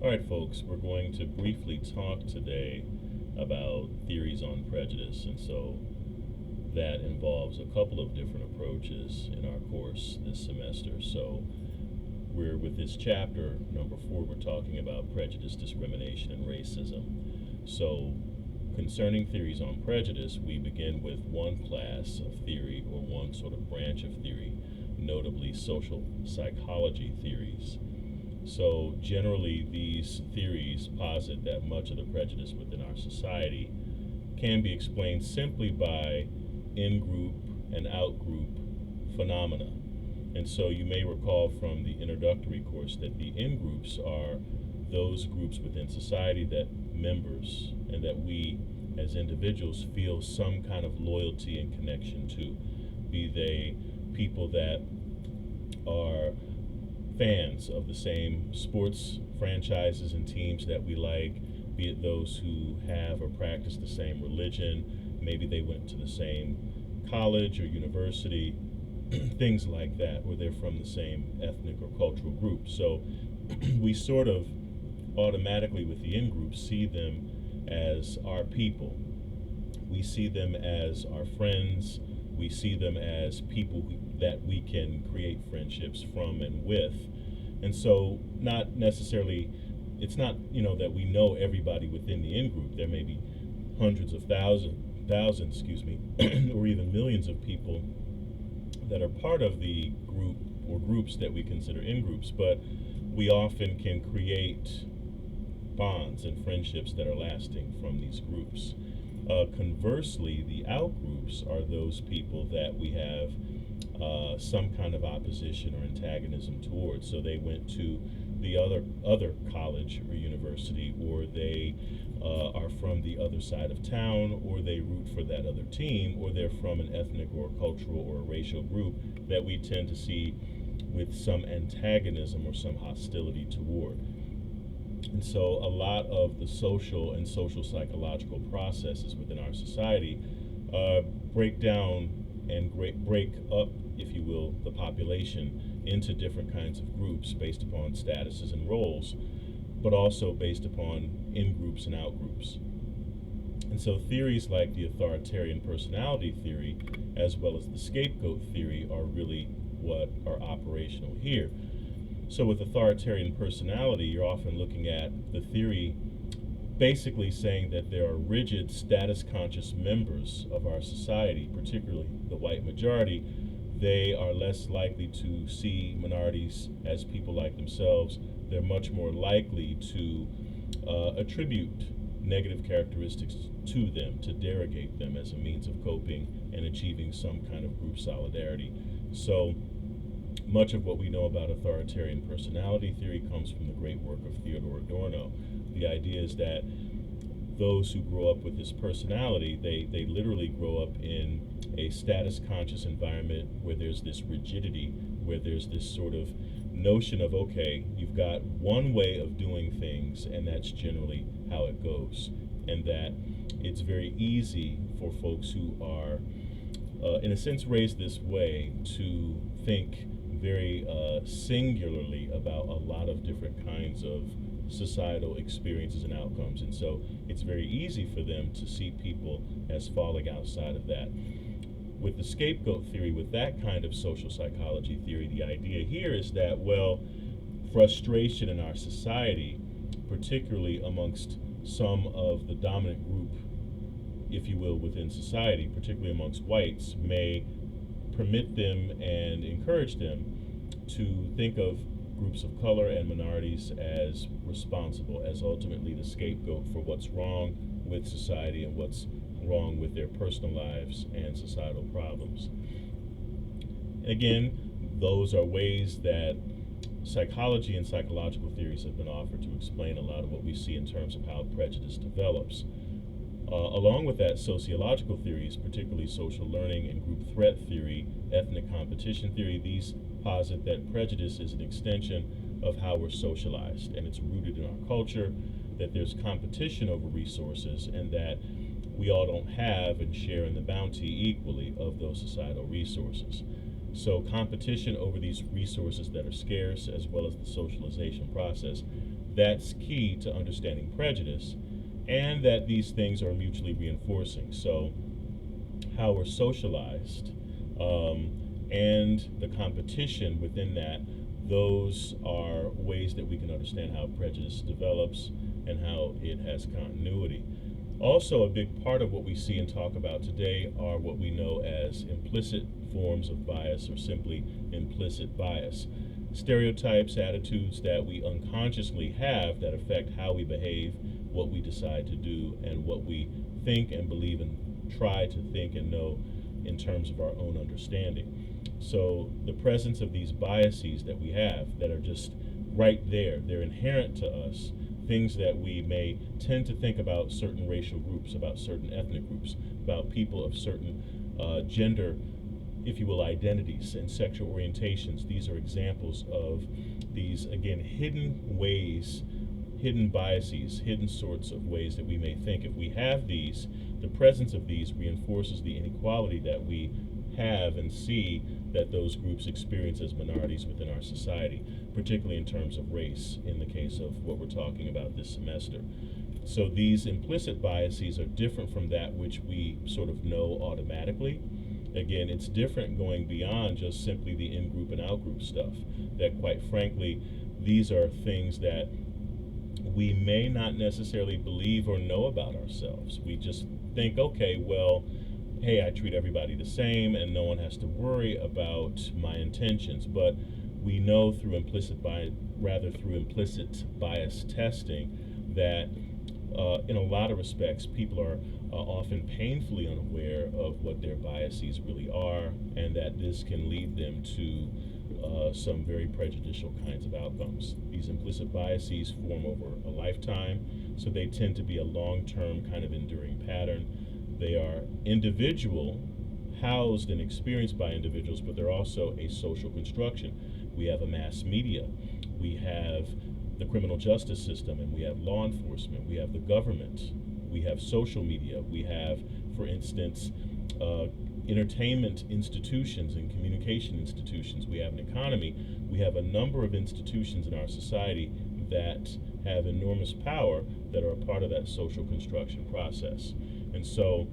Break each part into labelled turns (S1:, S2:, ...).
S1: All right, folks, we're going to briefly talk today about theories on prejudice. And so that involves a couple of different approaches in our course this semester. So we're with this chapter, number 4, we're talking about prejudice, discrimination, and racism. So concerning theories on prejudice, we begin with one class of theory or one sort of branch of theory, notably social psychology theories. So, generally, these theories posit that much of the prejudice within our society can be explained simply by in group and out group phenomena. And so, you may recall from the introductory course that the in groups are those groups within society that members and that we as individuals feel some kind of loyalty and connection to, be they people that are fans of the same sports franchises and teams that we like, be it those who have or practice the same religion, maybe they went to the same college or university, things like that, or they're from the same ethnic or cultural group. So we sort of automatically, with the in group, see them as our people. We see them as our friends. We see them as people that we can create friendships from and with. And so, not necessarily, it's not, that we know everybody within the in group. There may be hundreds of thousands, excuse me, or even millions of people that are part of the group or groups that we consider in groups, but we often can create bonds and friendships that are lasting from these groups. Conversely, the out groups are those people that we have some kind of opposition or antagonism towards. So they went to the other college or university, or they are from the other side of town, or they root for that other team, or they're from an ethnic or cultural or racial group that we tend to see with some antagonism or some hostility toward. And so a lot of the social and social psychological processes within our society break down and break up, if you will, the population into different kinds of groups based upon statuses and roles, but also based upon in groups and out groups. And so theories like the authoritarian personality theory, as well as the scapegoat theory, are really what are operational here. So with authoritarian personality, you're often looking at the theory basically saying that there are rigid status conscious members of our society, particularly the white majority. They are less likely to see minorities as people like themselves. They're much more likely to attribute negative characteristics to them, to derogate them as a means of coping and achieving some kind of group solidarity. So much of what we know about authoritarian personality theory comes from the great work of Theodore Adorno. The idea is that those who grow up with this personality, they literally grow up in a status conscious environment where there's this rigidity, where there's this sort of notion of, okay, you've got one way of doing things, and that's generally how it goes. And that it's very easy for folks who are, in a sense, raised this way to think very singularly about a lot of different kinds of societal experiences and outcomes. And so it's very easy for them to see people as falling outside of that. With the scapegoat theory, with that kind of social psychology theory, the idea here is that, well, frustration in our society, particularly amongst some of the dominant group, if you will, within society, particularly amongst whites, may permit them and encourage them to think of groups of color and minorities as responsible, as ultimately the scapegoat for what's wrong with society and what's wrong with their personal lives and societal problems. Again, those are ways that psychology and psychological theories have been offered to explain a lot of what we see in terms of how prejudice develops. Along with that, sociological theories, particularly social learning and group threat theory, ethnic competition theory, these posit that prejudice is an extension of how we're socialized, and it's rooted in our culture, that there's competition over resources, and that we all don't have and share in the bounty equally of those societal resources. So competition over these resources that are scarce, as well as the socialization process, that's key to understanding prejudice, and that these things are mutually reinforcing. So how we're socialized, and the competition within that, those are ways that we can understand how prejudice develops and how it has continuity. Also, a big part of what we see and talk about today are what we know as implicit forms of bias, or simply implicit bias. Stereotypes, attitudes that we unconsciously have that affect how we behave, what we decide to do, and what we think and believe and try to think and know in terms of our own understanding. So the presence of these biases that we have that are just right there, they're inherent to us, things that we may tend to think about certain racial groups, about certain ethnic groups, about people of certain gender, if you will, identities and sexual orientations. These are examples of these, again, hidden ways, hidden biases, hidden sorts of ways that we may think. If we have these, the presence of these reinforces the inequality that we have and see that those groups experience as minorities within our society, particularly in terms of race, in the case of what we're talking about this semester. So these implicit biases are different from that which we sort of know automatically. Again, it's different going beyond just simply the in-group and out-group stuff, that quite frankly, these are things that we may not necessarily believe or know about ourselves. We just think, okay, well, hey, I treat everybody the same and no one has to worry about my intentions. But we know through implicit bias testing that in a lot of respects, people are often painfully unaware of what their biases really are, and that this can lead them to some very prejudicial kinds of outcomes. These implicit biases form over a lifetime, so they tend to be a long-term kind of enduring pattern. They are individual, housed and experienced by individuals, but they're also a social construction. We have a mass media, we have the criminal justice system, and we have law enforcement, we have the government, we have social media, we have, for instance, entertainment institutions and communication institutions, we have an economy, we have a number of institutions in our society that have enormous power that are a part of that social construction process. And so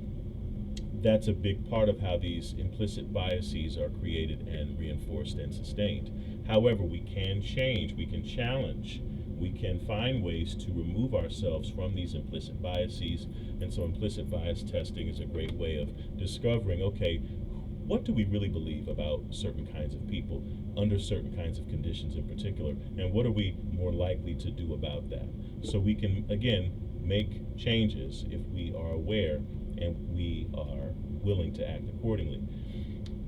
S1: that's a big part of how these implicit biases are created and reinforced and sustained. However, we can change, we can challenge, we can find ways to remove ourselves from these implicit biases. And so implicit bias testing is a great way of discovering, okay, what do we really believe about certain kinds of people under certain kinds of conditions in particular, and what are we more likely to do about that? So we can, again, make changes if we are aware and we are willing to act accordingly.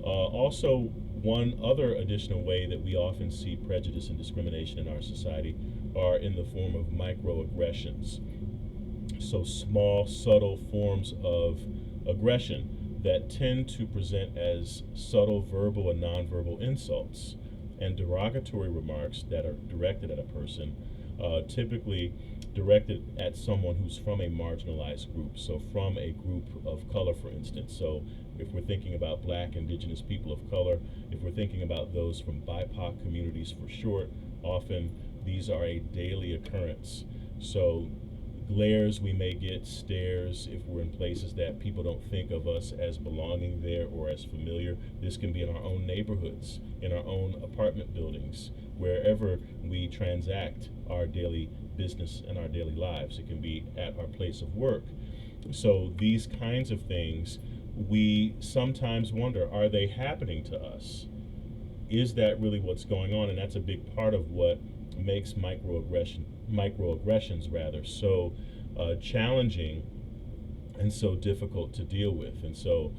S1: Also, one other additional way that we often see prejudice and discrimination in our society are in the form of microaggressions. So small, subtle forms of aggression that tend to present as subtle verbal and nonverbal insults and derogatory remarks that are directed at a person, typically directed at someone who's from a marginalized group, so from a group of color, for instance. So if we're thinking about Black, Indigenous people of color, if we're thinking about those from BIPOC communities for short, often these are a daily occurrence. So glares we may get, stares if we're in places that people don't think of us as belonging there or as familiar. This can be in our own neighborhoods, in our own apartment buildings, wherever we transact our daily business and our daily lives. It can be at our place of work. So these kinds of things, we sometimes wonder, are they happening to us? Is that really what's going on? And that's a big part of what makes microaggressions rather so challenging and so difficult to deal with. And so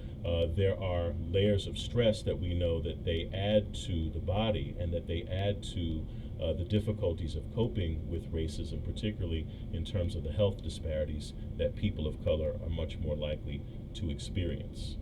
S1: there are layers of stress that we know that they add to the body, and that they add to the difficulties of coping with racism, particularly in terms of the health disparities that people of color are much more likely to experience.